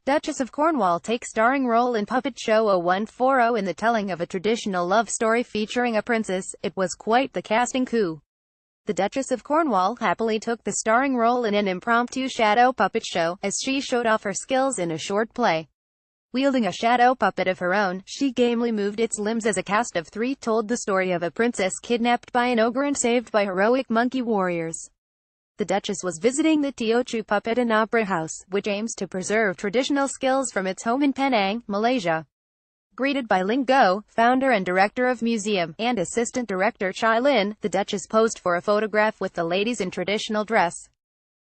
Duchess of Cornwall takes starring role in puppet show 0140 in the telling of a traditional love story featuring a princess. It was quite the casting coup. The Duchess of Cornwall happily took the starring role in an impromptu shadow puppet show, as she showed off her skills in a short play. Wielding a shadow puppet of her own, she gamely moved its limbs as a cast of three told the story of a princess kidnapped by an ogre and saved by heroic monkey warriors. The Duchess was visiting the Teochew Puppet and Opera House, which aims to preserve traditional skills from its home in Penang, Malaysia. Greeted by Ling Go, founder and director of museum, and assistant director Chai Lin, the Duchess posed for a photograph with the ladies in traditional dress.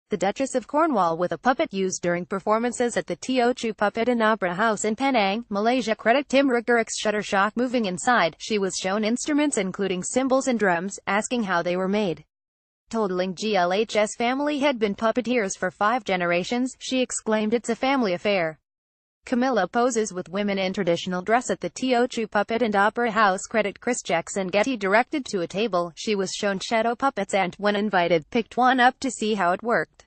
The Duchess of Cornwall with a puppet used during performances at the Teochew Puppet and Opera House in Penang, Malaysia. Credit Tim Rickerix Shutterstock. Moving inside, she was shown instruments including cymbals and drums, asking how they were made. Told Ling Glh's family had been puppeteers for 5 generations, she exclaimed, "It's a family affair." Camilla poses with women in traditional dress at the Teochew Puppet and Opera House. Credit Chris Jackson Getty. Directed to a table, she was shown shadow puppets and, when invited, picked one up to see how it worked.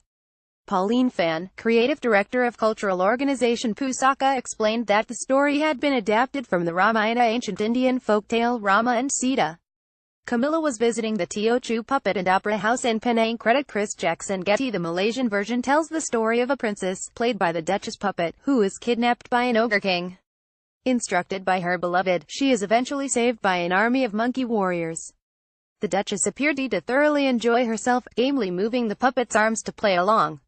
Pauline Fan, creative director of cultural organization Pusaka, explained that the story had been adapted from the Ramayana, ancient Indian folktale Rama and Sita. Camilla was visiting the Teochew Puppet and Opera House in Penang. Credit Chris Jackson Getty. The Malaysian version tells the story of a princess, played by the Duchess puppet, who is kidnapped by an ogre king. Instructed by her beloved, she is eventually saved by an army of monkey warriors. The Duchess appeared to thoroughly enjoy herself, gamely moving the puppet's arms to play along.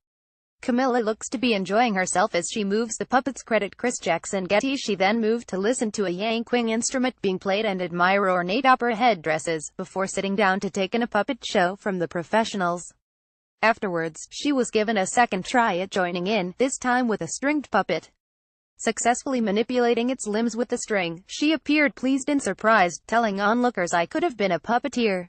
Camilla looks to be enjoying herself as she moves the puppets. Credit Chris Jackson Getty. She then moved to listen to a yanquing instrument being played and admire ornate opera headdresses, before sitting down to take in a puppet show from the professionals. Afterwards, she was given a second try at joining in, this time with a stringed puppet. Successfully manipulating its limbs with the string, she appeared pleased and surprised, telling onlookers, "I could have been a puppeteer."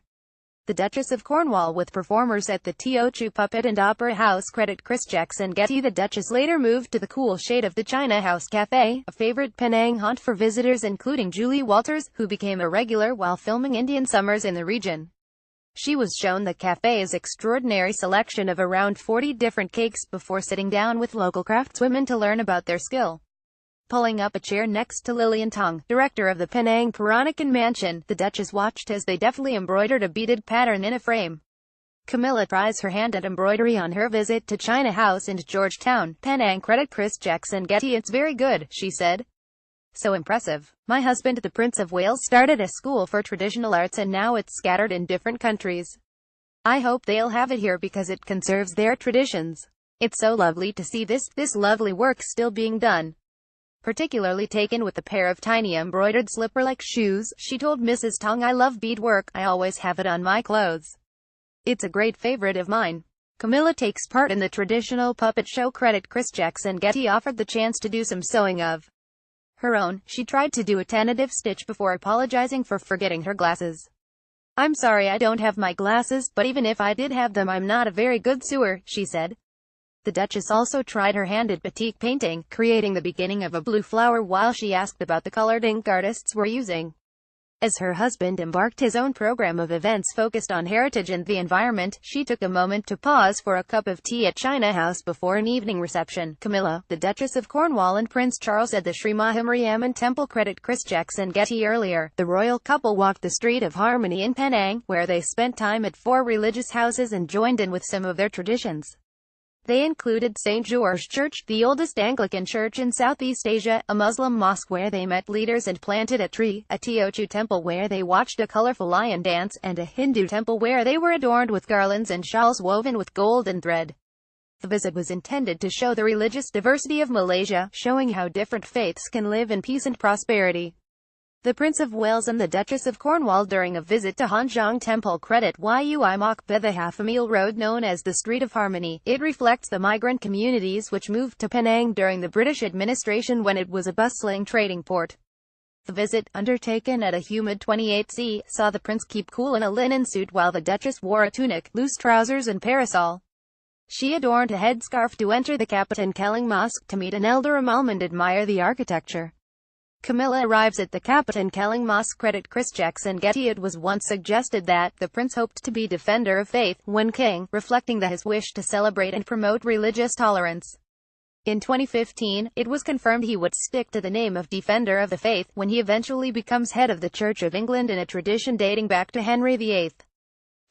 The Duchess of Cornwall with performers at the Teochew Puppet and Opera House. Credit Chris Jackson Getty. The Duchess later moved to the cool shade of the China House Cafe, a favorite Penang haunt for visitors including Julie Walters, who became a regular while filming Indian summers in the region. She was shown the cafe's extraordinary selection of around 40 different cakes, before sitting down with local craftswomen to learn about their skill. Pulling up a chair next to Lillian Tong, director of the Penang Peranakan Mansion, the Duchess watched as they deftly embroidered a beaded pattern in a frame. Camilla tries her hand at embroidery on her visit to China House in Georgetown, Penang. Credit Chris Jackson Getty. "It's very good," she said. "So impressive. My husband, the Prince of Wales, started a school for traditional arts and now it's scattered in different countries. I hope they'll have it here because it conserves their traditions. It's so lovely to see this lovely work still being done. Particularly taken with a pair of tiny embroidered slipper-like shoes," she told Mrs. Tong. "I love beadwork. I always have it on my clothes. It's a great favorite of mine." Camilla takes part in the traditional puppet show. Credit Chris Jackson Getty. Offered the chance to do some sewing of her own, she tried to do a tentative stitch before apologizing for forgetting her glasses. "I'm sorry I don't have my glasses, but even if I did have them, I'm not a very good sewer," she said. The Duchess also tried her hand at batik painting, creating the beginning of a blue flower while she asked about the colored ink artists were using. As her husband embarked his own program of events focused on heritage and the environment, she took a moment to pause for a cup of tea at China House before an evening reception. Camilla, the Duchess of Cornwall and Prince Charles at the Sri Mahamariamman Temple. Credit Chris Jackson Getty. Earlier, the royal couple walked the Street of Harmony in Penang, where they spent time at 4 religious houses and joined in with some of their traditions. They included St. George Church, the oldest Anglican church in Southeast Asia, a Muslim mosque where they met leaders and planted a tree, a Teochew temple where they watched a colorful lion dance, and a Hindu temple where they were adorned with garlands and shawls woven with gold and thread. The visit was intended to show the religious diversity of Malaysia, showing how different faiths can live in peace and prosperity. The Prince of Wales and the Duchess of Cornwall during a visit to Hanjong Temple. Credit Yui Mok Be. The half-a-mile road known as the Street of Harmony. It reflects the migrant communities which moved to Penang during the British administration when it was a bustling trading port. The visit, undertaken at a humid 28°C, saw the prince keep cool in a linen suit while the Duchess wore a tunic, loose trousers and parasol. She adorned a headscarf to enter the Kapitan Keling Mosque to meet an elder imam and admire the architecture. Camilla arrives at the Kapitan Keling Mosque. Credit Chris Jackson Getty. It was once suggested that the prince hoped to be defender of faith when king, reflecting his wish to celebrate and promote religious tolerance. In 2015, it was confirmed he would stick to the name of Defender of the Faith, when he eventually becomes head of the Church of England in a tradition dating back to Henry VIII.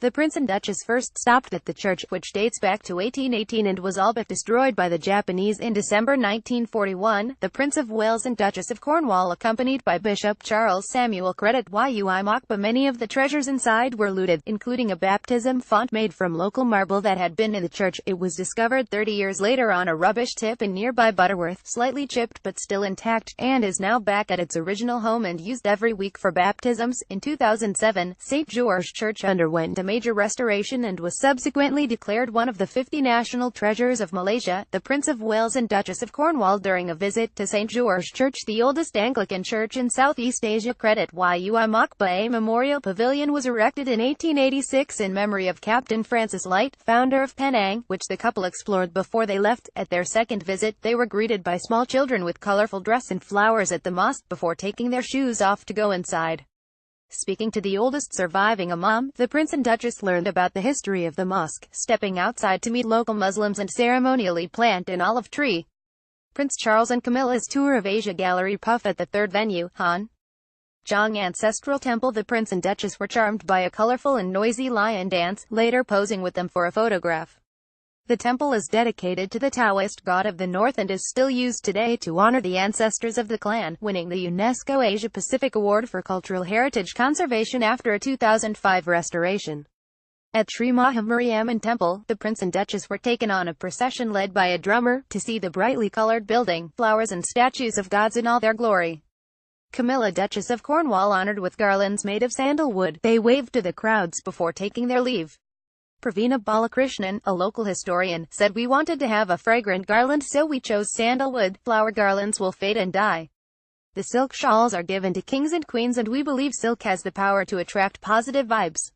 The Prince and Duchess first stopped at the church, which dates back to 1818 and was all but destroyed by the Japanese in December 1941. The Prince of Wales and Duchess of Cornwall, accompanied by Bishop Charles Samuel, credit Yui but many of the treasures inside were looted, including a baptism font made from local marble that had been in the church. It was discovered 30 years later on a rubbish tip in nearby Butterworth, slightly chipped but still intact, and is now back at its original home and used every week for baptisms. In 2007, St. George Church underwent a major restoration and was subsequently declared one of the 50 national treasures of Malaysia. The Prince of Wales and Duchess of Cornwall, during a visit to St. George Church, the oldest Anglican church in Southeast Asia, credit Yui a memorial pavilion was erected in 1886 in memory of Captain Francis Light, founder of Penang, which the couple explored before they left. At their second visit, they were greeted by small children with colorful dress and flowers at the mosque before taking their shoes off to go inside. Speaking to the oldest surviving imam, the Prince and Duchess learned about the history of the mosque, stepping outside to meet local Muslims and ceremonially plant an olive tree. Prince Charles and Camilla's tour of Asia Gallery puff at the third venue, Han Zhang Ancestral Temple. The Prince and Duchess were charmed by a colorful and noisy lion dance, later posing with them for a photograph. The temple is dedicated to the Taoist god of the north and is still used today to honor the ancestors of the clan, winning the UNESCO Asia-Pacific Award for Cultural Heritage Conservation after a 2005 restoration. At Sri Mahamariamman Temple, the Prince and Duchess were taken on a procession led by a drummer, to see the brightly colored building, flowers and statues of gods in all their glory. Camilla, Duchess of Cornwall, honored with garlands made of sandalwood. They waved to the crowds before taking their leave. Pravina Balakrishnan, a local historian, said, "We wanted to have a fragrant garland, so we chose sandalwood. Flower garlands will fade and die. The silk shawls are given to kings and queens, and we believe silk has the power to attract positive vibes."